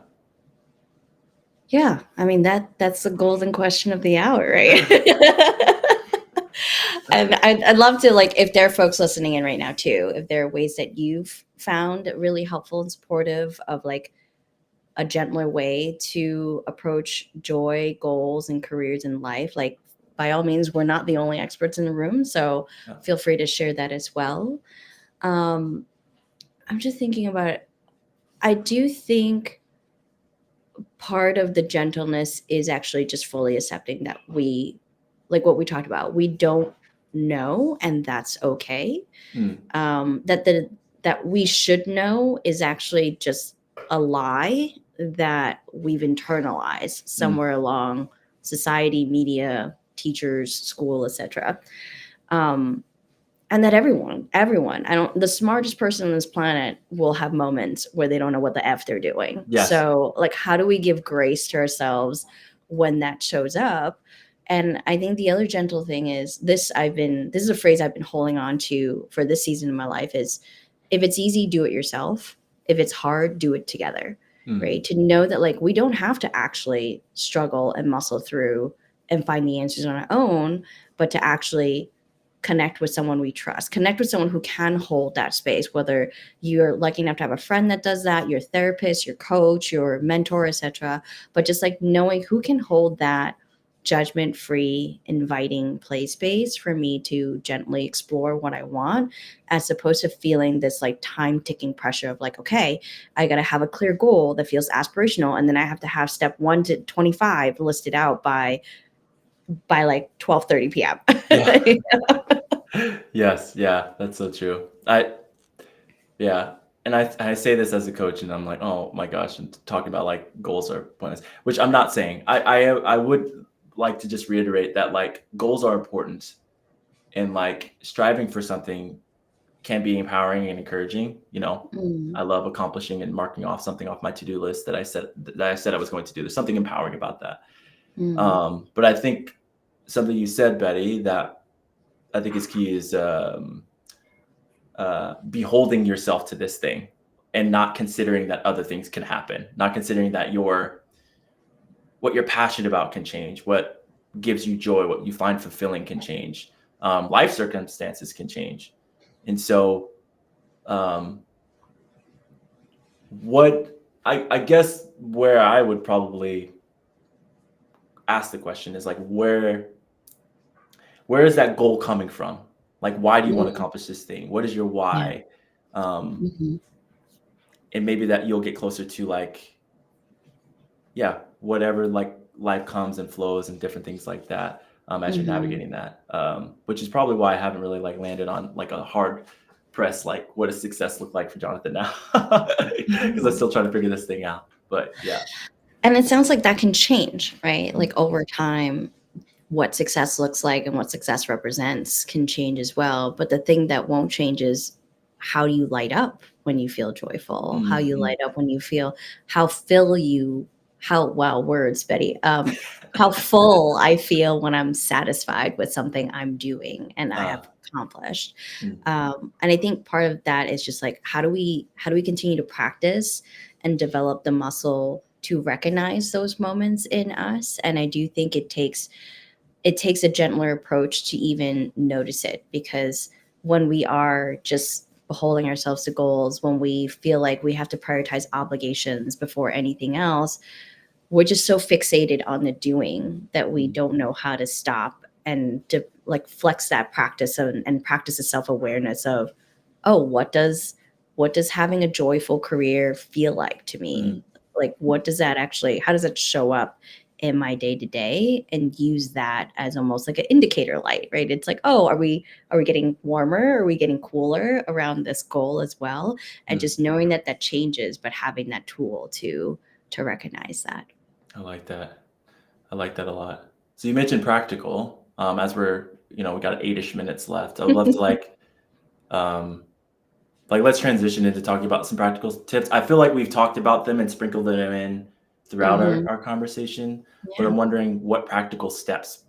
Yeah, I mean that's the golden question of the hour, right? And I'd love to, like, if there are folks listening in right now too, if there are ways that you've found really helpful and supportive of like a gentler way to approach joy, goals, and careers in life, like by all means, we're not the only experts in the room, so Yeah. feel free to share that as well. Um, I'm just thinking about it. I do think part of the gentleness is actually just fully accepting that we, like what we talked about, we don't know, and that's okay. Mm, That we should know is actually just a lie that we've internalized mm, somewhere along society, media, teachers, school, etc. Um, and that everyone, I don't, the smartest person on this planet will have moments where they don't know what the F they're doing. yes. So, like, how do we give grace to ourselves when that shows up? And I think the other gentle thing is this is a phrase I've been holding on to for this season of my life is, if it's easy, do it yourself. If it's hard, do it together. Mm, Right? To know that, like, we don't have to actually struggle and muscle through and find the answers on our own, but to actually connect with someone we trust, connect with someone who can hold that space, whether you're lucky enough to have a friend that does that, your therapist, your coach, your mentor, etc. But just like knowing who can hold that judgment free, inviting play space for me to gently explore what I want, as opposed to feeling this like time ticking pressure of like, okay, I got to have a clear goal that feels aspirational. And then I have to have step 1 to 25 listed out by like 12:30 p.m. yeah. Yes. Yeah. That's so true. Yeah. And I say this as a coach, and I'm like, oh my gosh, and talking about like goals are pointless, which I'm not saying. I would like to just reiterate that like goals are important, and like striving for something can be empowering and encouraging. Mm, I love accomplishing and marking off something off my to-do list that I said I was going to do. There's something empowering about that. mm, But I think something you said, Betty, that I think is key is beholding yourself to this thing and not considering that other things can happen, not considering that what you're passionate about can change, what gives you joy, what you find fulfilling can change. Life circumstances can change. And so um, what I guess where I would probably ask the question is like, where is that goal coming from? Like, why do you want to mm, accomplish this thing? What is your yeah. why? Um, Mhm, and maybe that you'll get closer to like, yeah, whatever like life comes and flows and different things like that, as you're mhm, navigating that. Which is probably why I haven't really like landed on like a hard press, like what does success look like for Jonathan now? Because I'm mhm. still trying to figure this thing out. But yeah. And it sounds like that can change, right? Mm, Like over time, what success looks like and what success represents can change as well. But the thing that won't change is how you light up when you feel joyful, how you mhm. light up when you feel, how fill you, how, wow, words, Betty, how full I feel when I'm satisfied with something I'm doing and I Uh, have accomplished. mm, And I think part of that is just like, how do we continue to practice and develop the muscle to recognize those moments in us? And I do think it takes a gentler approach to even notice it, because when we are just beholding ourselves to goals, when we feel like we have to prioritize obligations before anything else, we're just so fixated on the doing that we mm, don't know how to stop and to like flex that practice and practice a self-awareness of, oh, what does having a joyful career feel like to mm, me? Like, what does that actually, how does it show up in my day to day? And use that as almost like an indicator light, right? It's like, oh, are we getting warmer? Are we getting cooler around this goal as well? And mm. just knowing that that changes, but having that tool to recognize that. I like that. I like that a lot. So you mentioned practical. As we got 8-ish minutes left. I would love to um, let's transition into talking about some practical tips. I feel like we've talked about them and sprinkled them in throughout our, Mhm. our conversation, but Yeah. I'm wondering what practical steps,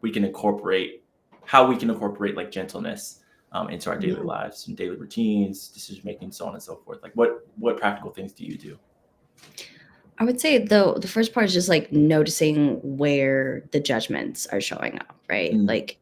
we can incorporate, how we can incorporate like gentleness into our daily Yeah. lives and daily routines, decision making, so on and so forth. Like what practical things do you do? I would say the first part is just like noticing where the judgments are showing up, right? Mm, Like,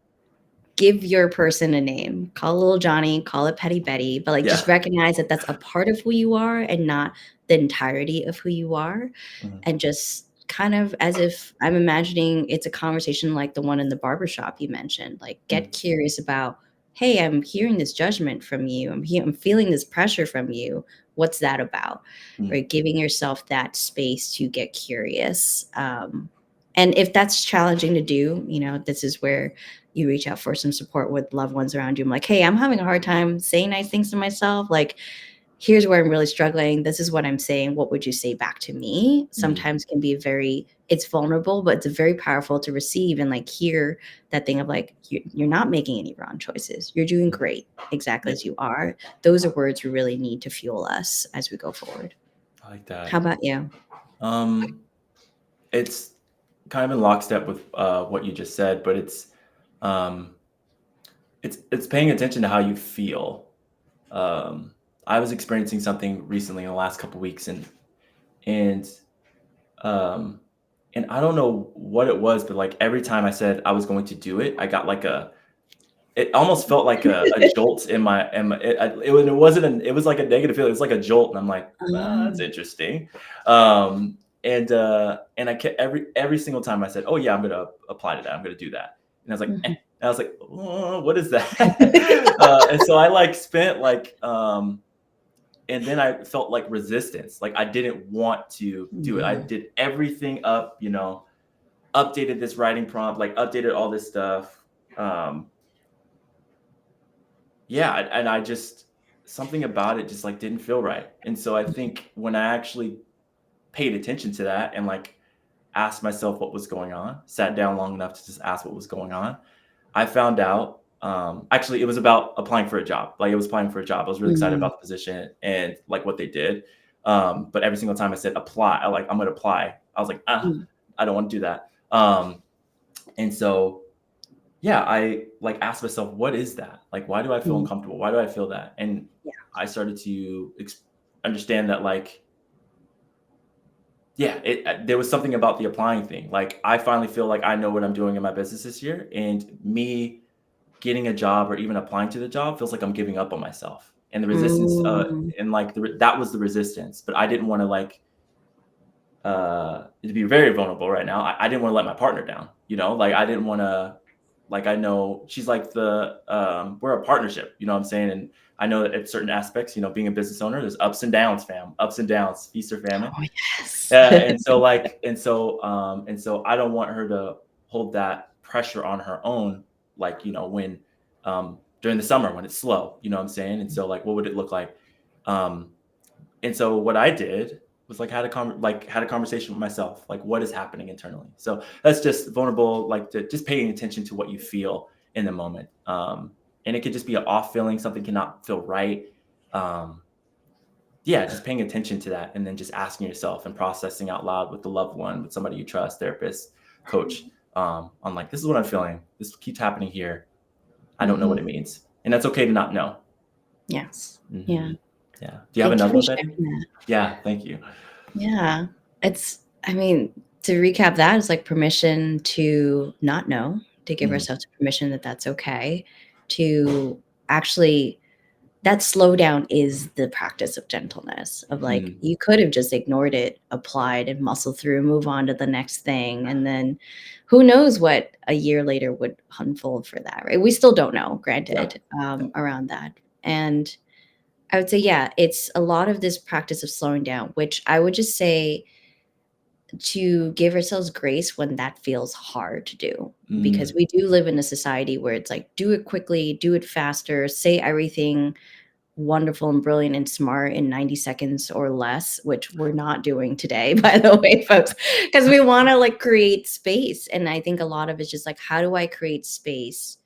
give your person a name. Call it little Johnny, call it Petty Betty, but like just yeah. recognize that that's a part of who you are and not the entirety of who you are. Mhm, And just kind of as if I'm imagining it's a conversation like the one in the barbershop you mentioned. Like, Mm, get curious about, hey, I'm hearing this judgment from you. I'm feeling this pressure from you. What's that about? mm, Right? Giving yourself that space to get curious. And if that's challenging to do, this is where you reach out for some support with loved ones around you. I'm like, hey, I'm having a hard time saying nice things to myself. Like, here's where I'm really struggling. This is what I'm saying. What would you say back to me? mm, Sometimes can be it's vulnerable, but it's very powerful to receive and like hear that thing of like, you're not making any wrong choices. You're doing mm. great exactly Yeah, as you are. Those are words we really need to fuel us as we go forward. I like How that. about you? Um, it's kind of in lockstep with what you just said, but um, it's paying attention to how you feel. Um, I was experiencing something recently in the last couple weeks, and um, and I don't know what it was, but like every time I said I was going to do it, I got like it almost felt like a jolt in my it wasn't it was like a negative feeling. It was like a jolt, and I'm like, that's Um, interesting. And I kept every single time I said, oh yeah, I'm gonna apply to that. I'm gonna do that. And I was like, eh. mhm. And I was like, oh, what is that? And so I like spent like and then I felt like resistance. Like I didn't want to do it. I Mhm. did everything up, updated this writing prompt, like updated all this stuff. Um, yeah, and I just something about it just like didn't feel right. And so I think when I actually paid attention to that and like asked myself what was going on, sat down long enough to just ask what was going on, I found out actually it was about applying for a job. Like it was applying for a job. I was really excited Mhm. about the position and like what they did. But every single time I said apply, I'm gonna apply. I was like, Mhm. I don't want to do that. And so yeah, I like asked myself, what is that? Like, why do I feel Mhm. uncomfortable? Why do I feel that? And Yeah. I started to understand that, like, yeah, there was something about the applying thing. Like, I finally feel like I know what I'm doing in my business this year, and me getting a job or even applying to the job feels like I'm giving up on myself. And the resistance, Mm. and like that was the resistance. But I didn't want to like to be very vulnerable right now. I didn't want to let my partner down, like I didn't want to, like, I know she's like we're a partnership, you know what I'm saying? And I know that at certain aspects, being a business owner, there's ups and downs, ups and downs, feast or famine. Oh, yes. And so I don't want her to hold that pressure on her own, like, when, during the summer when it's slow, you know what I'm saying? And so like, what would it look like? Um, and so what I did was like had a conversation with myself, like what is happening internally. So that's just vulnerable, like just paying attention to what you feel in the moment. And it could just be an off feeling, something cannot feel right. Um, yeah, just paying attention to that and then just asking yourself and processing out loud with the loved one, with somebody you trust, therapist, coach, on like, this is what I'm feeling. This keeps happening here. I don't know what Mhm. it means. And that's okay to not know. Yes. Hmm. Yeah. Yeah. Do you have Thank you another for one, Betty? sharing that. Yeah. Thank you. Yeah. I mean, to recap that, it's like permission to not know, to give Mhm. ourselves permission that that's okay, to actually, that slowdown is the practice of gentleness, of like, Mhm. you could have just ignored it, applied and muscle through, move on to the next thing. And then who knows what a year later would unfold for that, right? We still don't know, Yeah. granted, Yeah. around that. And I would say, yeah, it's a lot of this practice of slowing down, which I would just say to give ourselves grace when that feels hard to do. Because Mm, we do live in a society where it's like, do it quickly, do it faster, say everything wonderful and brilliant and smart in 90 seconds or less, which we're not doing today, by the way, folks, because we want to like create space. And I think a lot of it's just like, how do I create space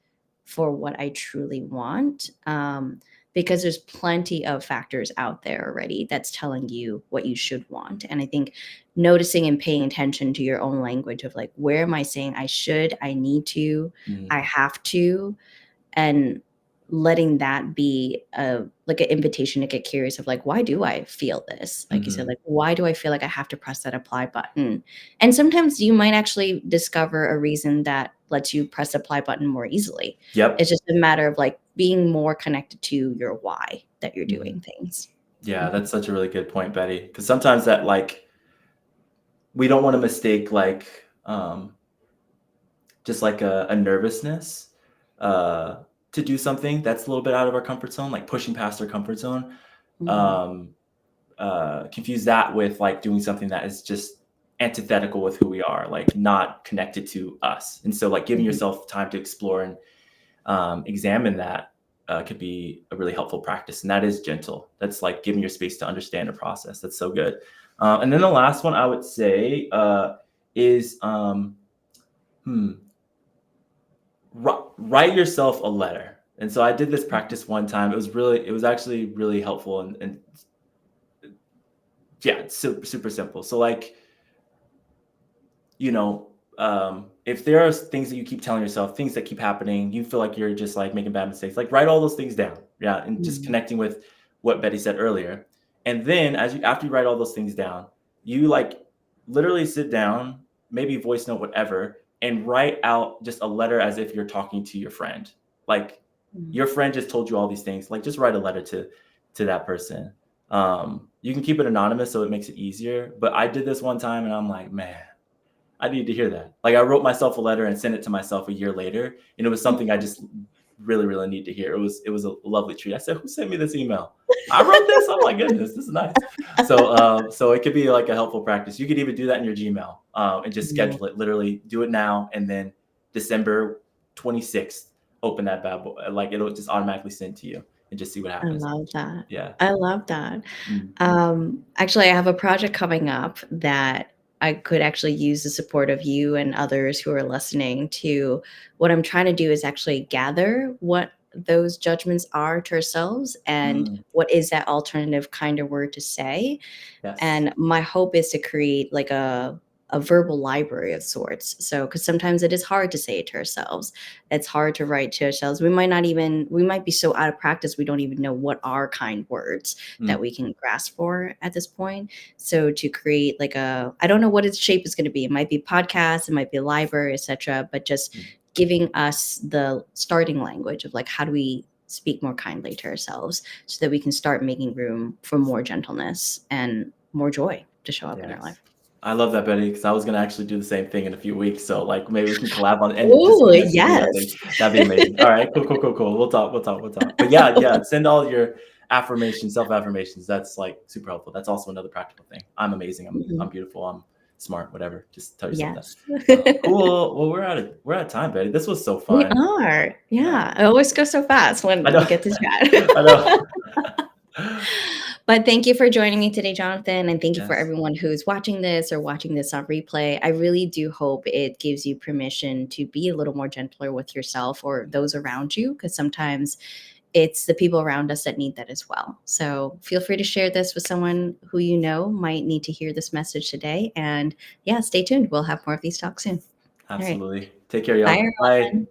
for what I truly want? Because there's plenty of factors out there already that's telling you what you should want. And I think noticing and paying attention to your own language of like, where am I saying I should, I need to, mm, I have to, and letting that be a like an invitation to get curious of like, why do I feel this? Like you said, mhm. like, why do I feel like I have to press that apply button? And sometimes you might actually discover a reason that lets you press the apply button more easily. It's Yep. just a matter of like being more connected to your why that you're Mhm. doing things. Yeah, Mhm. that's such a really good point, Betty. Because sometimes that, like, we don't want to mistake like just like a nervousness uh, to do something that's a little bit out of our comfort zone, like pushing past our comfort zone. Mhm. Um, confuse that with like doing something that is just antithetical with who we are, like not connected to us. And so, like giving Mhm. yourself time to explore and examine that could be a really helpful practice. And that is gentle. That's like giving your space to understand a process. That's so good. And then the last one I would say is write yourself a letter. And so I did this practice one time. It was actually really helpful and yeah, it's super simple. So like, you know, if there are things that you keep telling yourself, things that keep happening, you feel like you're just like making bad mistakes, like write all those things down. Yeah. And just Mhm. connecting with what Betty said earlier. And then after you write all those things down, you like literally sit down, maybe voice note, whatever, and write out just a letter as if you're talking to your friend. Like Mhm. your friend just told you all these things. Like just write a letter to that person. You can keep it anonymous so it makes it easier. But I did this one time and I'm like, man, I need to hear that. Like I wrote myself a letter and sent it to myself a year later, and it was something I just really need to hear. It was a lovely treat. I said, "Who sent me this email? I wrote this. Oh my goodness, this is nice." So it could be like a helpful practice. You could even do that in your Gmail and just Mhm. schedule it. Literally, do it now, and then December 26th, open that bad boy. Like it'll just automatically send to you, and just see what I happens. love that. Yeah. I love that. Mm, Actually, I have a project coming up that I could actually use the support of you and others who are listening to. What I'm trying to do is actually gather what those judgments are to ourselves and mm, what is that alternative kind of word to say. yes. And my hope is to create like a verbal library of sorts. So, because sometimes it is hard to say it to ourselves. It's hard to write to ourselves. We might be so out of practice, we don't even know what are kind words that Mm, we can grasp for at this point. So, to create like I don't know what its shape is going to be. It might be podcast, it might be a library, etc. But just mm, giving us the starting language of like, how do we speak more kindly to ourselves so that we can start making room for more gentleness and more joy to show up in our yes. life. I love that, Betty, because I was gonna actually do the same thing in a few weeks. So like maybe we can collab on and just Oh, connect and do that thing. yes. That'd be amazing. All right, cool. We'll talk. But yeah, send all your affirmations, self affirmations. That's like super helpful. That's also another practical thing. I'm amazing. I'm Mhm. beautiful. I'm smart. Whatever. Just tell yourself that. Yes. Cool. Well, we're out of time, Betty. This was so We fun. are. Yeah, Yeah. It always goes so fast I when we know. get to I know. chat. But thank you for joining me today, Jonathan. And thank you for Yes. everyone who's watching this or watching this on replay. I really do hope it gives you permission to be a little more gentler with yourself or those around you, because sometimes it's the people around us that need that as well. So feel free to share this with someone who you know might need to hear this message today. And yeah, stay tuned. We'll have more of these talks soon. All right. Absolutely. Take care, Bye, y'all. Bye. everyone.